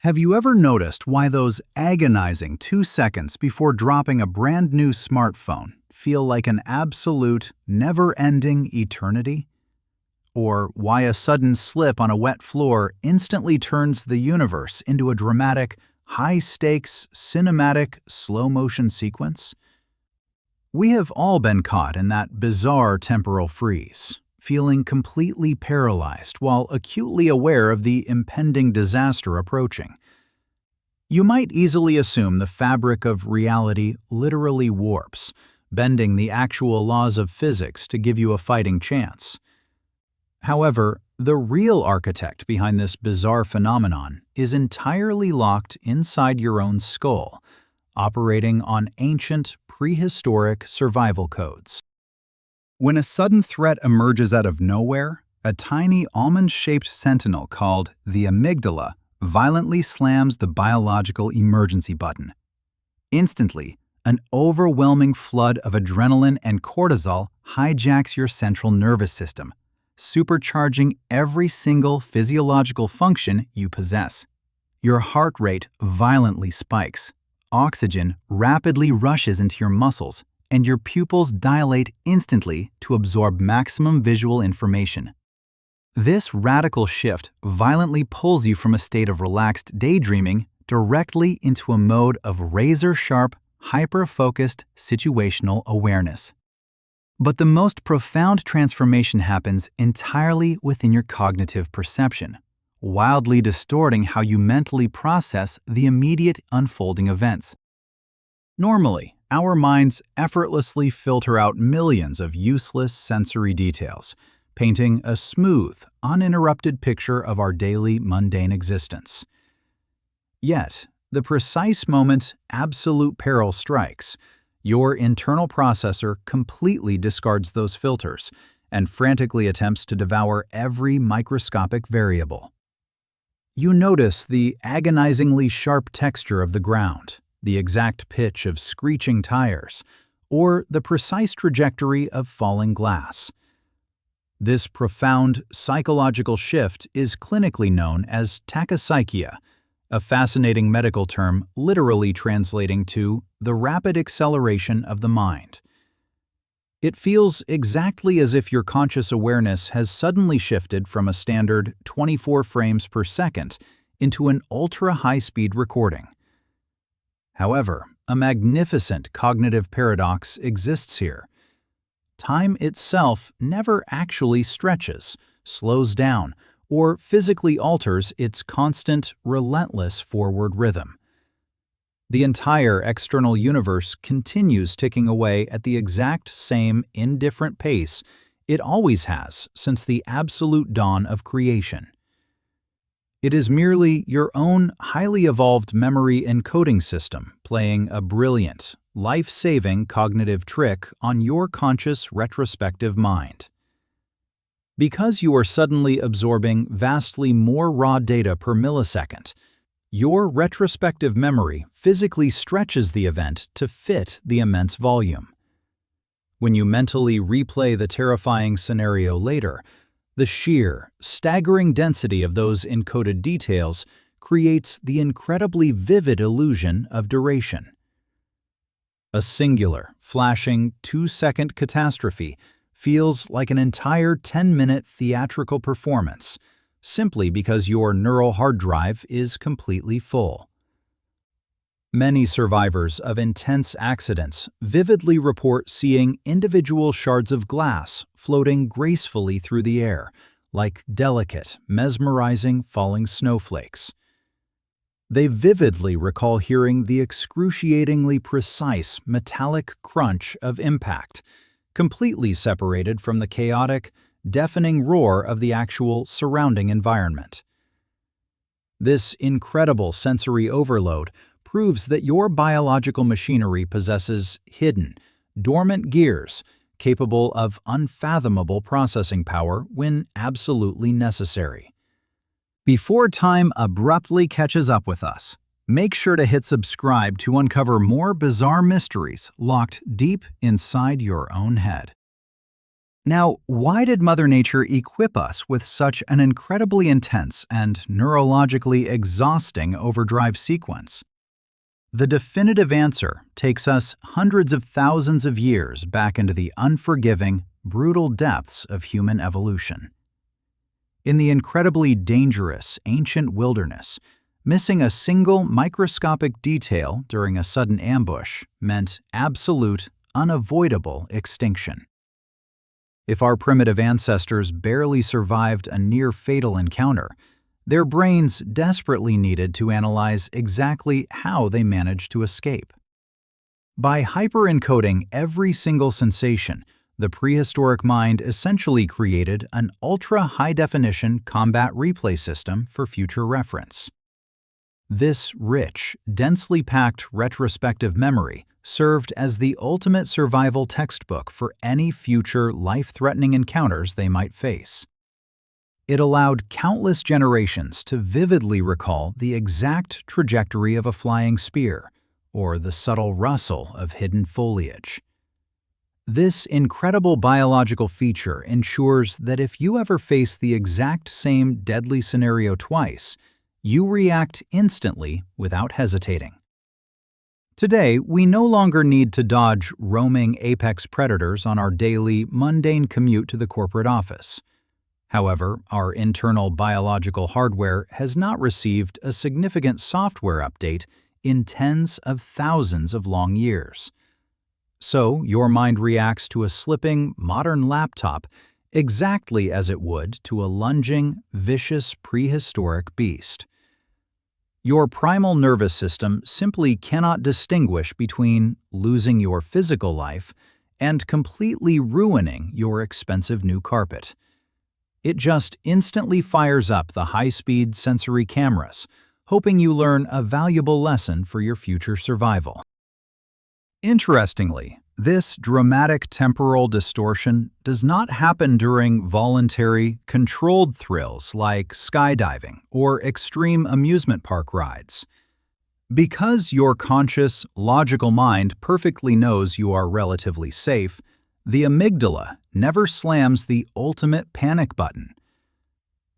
Have you ever noticed why those agonizing 2 seconds before dropping a brand new smartphone feel like an absolute, never-ending eternity? Or why a sudden slip on a wet floor instantly turns the universe into a dramatic, high-stakes, cinematic, slow-motion sequence? We have all been caught in that bizarre temporal freeze, feeling completely paralyzed while acutely aware of the impending disaster approaching. You might easily assume the fabric of reality literally warps, bending the actual laws of physics to give you a fighting chance. However, the real architect behind this bizarre phenomenon is entirely locked inside your own skull, operating on ancient, prehistoric survival codes. When a sudden threat emerges out of nowhere, a tiny almond-shaped sentinel called the amygdala violently slams the biological emergency button. Instantly, an overwhelming flood of adrenaline and cortisol hijacks your central nervous system, supercharging every single physiological function you possess. Your heart rate violently spikes, oxygen rapidly rushes into your muscles, and your pupils dilate instantly to absorb maximum visual information. This radical shift violently pulls you from a state of relaxed daydreaming directly into a mode of razor-sharp, hyper-focused situational awareness. But the most profound transformation happens entirely within your cognitive perception, wildly distorting how you mentally process the immediate unfolding events. Normally, our minds effortlessly filter out millions of useless sensory details, painting a smooth, uninterrupted picture of our daily mundane existence. Yet, the precise moment absolute peril strikes, your internal processor completely discards those filters and frantically attempts to devour every microscopic variable. You notice the agonizingly sharp texture of the ground, the exact pitch of screeching tires, or the precise trajectory of falling glass. This profound psychological shift is clinically known as tachypsychia, a fascinating medical term literally translating to the rapid acceleration of the mind. It feels exactly as if your conscious awareness has suddenly shifted from a standard 24 frames per second into an ultra-high-speed recording. However, a magnificent cognitive paradox exists here. Time itself never actually stretches, slows down, or physically alters its constant, relentless forward rhythm. The entire external universe continues ticking away at the exact same indifferent pace it always has since the absolute dawn of creation. It is merely your own highly evolved memory encoding system playing a brilliant, life-saving cognitive trick on your conscious retrospective mind. Because you are suddenly absorbing vastly more raw data per millisecond, your retrospective memory physically stretches the event to fit the immense volume. When you mentally replay the terrifying scenario later, the sheer, staggering density of those encoded details creates the incredibly vivid illusion of duration. A singular, flashing 2-second catastrophe feels like an entire 10-minute theatrical performance, simply because your neural hard drive is completely full. Many survivors of intense accidents vividly report seeing individual shards of glass floating gracefully through the air, like delicate, mesmerizing falling snowflakes. They vividly recall hearing the excruciatingly precise metallic crunch of impact, completely separated from the chaotic, deafening roar of the actual surrounding environment. This incredible sensory overload proves that your biological machinery possesses hidden, dormant gears capable of unfathomable processing power when absolutely necessary. Before time abruptly catches up with us, make sure to hit subscribe to uncover more bizarre mysteries locked deep inside your own head. Now, why did Mother Nature equip us with such an incredibly intense and neurologically exhausting overdrive sequence? The definitive answer takes us hundreds of thousands of years back into the unforgiving, brutal depths of human evolution. In the incredibly dangerous ancient wilderness, missing a single microscopic detail during a sudden ambush meant absolute, unavoidable extinction. If our primitive ancestors barely survived a near-fatal encounter, their brains desperately needed to analyze exactly how they managed to escape. By hyper-encoding every single sensation, the prehistoric mind essentially created an ultra-high-definition combat replay system for future reference. This rich, densely packed retrospective memory served as the ultimate survival textbook for any future life-threatening encounters they might face. It allowed countless generations to vividly recall the exact trajectory of a flying spear or the subtle rustle of hidden foliage. This incredible biological feature ensures that if you ever face the exact same deadly scenario twice, you react instantly without hesitating. Today, we no longer need to dodge roaming apex predators on our daily, mundane commute to the corporate office. However, our internal biological hardware has not received a significant software update in tens of thousands of long years. So, your mind reacts to a slipping, modern laptop exactly as it would to a lunging, vicious, prehistoric beast. Your primal nervous system simply cannot distinguish between losing your physical life and completely ruining your expensive new carpet. It just instantly fires up the high-speed sensory cameras, hoping you learn a valuable lesson for your future survival. Interestingly, this dramatic temporal distortion does not happen during voluntary, controlled thrills like skydiving or extreme amusement park rides. Because your conscious, logical mind perfectly knows you are relatively safe, the amygdala never slams the ultimate panic button.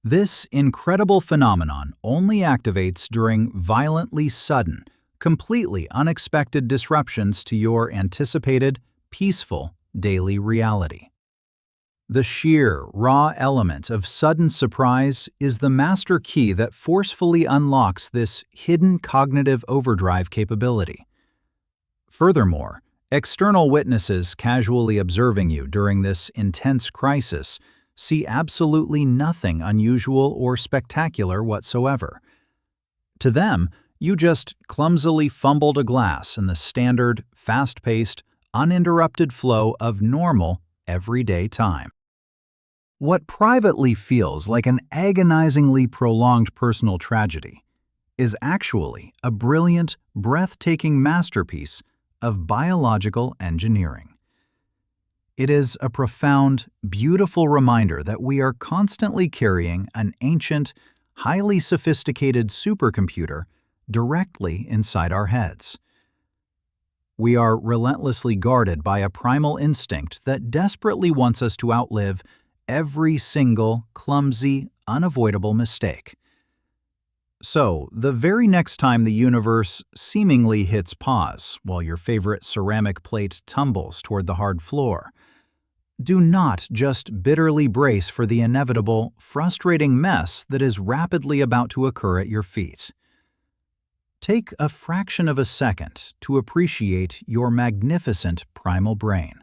This incredible phenomenon only activates during violently sudden, completely unexpected disruptions to your anticipated, peaceful daily reality. The sheer, raw element of sudden surprise is the master key that forcefully unlocks this hidden cognitive overdrive capability. Furthermore, external witnesses casually observing you during this intense crisis see absolutely nothing unusual or spectacular whatsoever. To them, you just clumsily fumbled a glass in the standard, fast-paced, uninterrupted flow of normal, everyday time. What privately feels like an agonizingly prolonged personal tragedy is actually a brilliant, breathtaking masterpiece of biological engineering. It is a profound, beautiful reminder that we are constantly carrying an ancient, highly sophisticated supercomputer directly inside our heads. We are relentlessly guarded by a primal instinct that desperately wants us to outlive every single clumsy, unavoidable mistake. So, the very next time the universe seemingly hits pause while your favorite ceramic plate tumbles toward the hard floor, do not just bitterly brace for the inevitable, frustrating mess that is rapidly about to occur at your feet. Take a fraction of a second to appreciate your magnificent primal brain,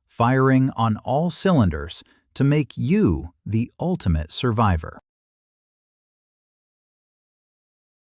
firing on all cylinders to make you the ultimate survivor.